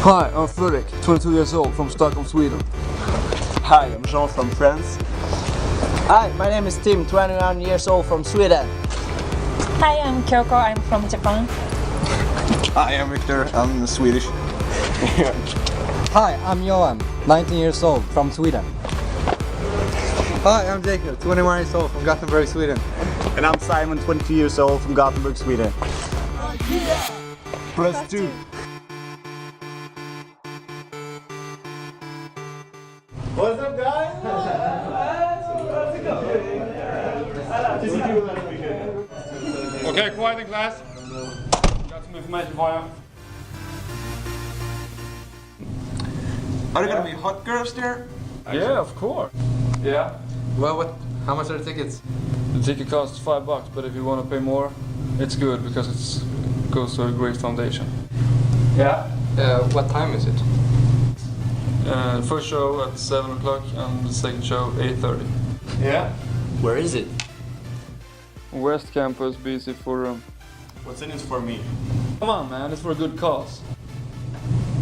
Hi, I'm Fredrik, 22 years old, from Stockholm, Sweden. Hi, I'm Jean from France. Hi, my name is Tim, 21 years old, from Sweden. Hi, I'm Kyoko, I'm from Japan. Hi, I'm Victor, I'm Swedish. Hi, I'm Johan, 19 years old, from Sweden. Hi, I'm Jacob, 21 years old, from Gothenburg, Sweden. And I'm Simon, 22 years old, from Gothenburg, Sweden. IKEA+2. What's up, guys? Okay, quiet in class. Got some information for you. Are there gonna be hot girls there? Yeah, of course. Yeah. Well, how much are the tickets? The ticket costs $5, but if you want to pay more, it's good because it goes to a great foundation. Yeah. What time is it? The first show at 7 o'clock and the second show 8:30. Yeah. Where is it? West Campus, BC Forum. What's in it for me? Come on, man, it's for a good cause.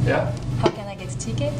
Yeah. How can I get a ticket?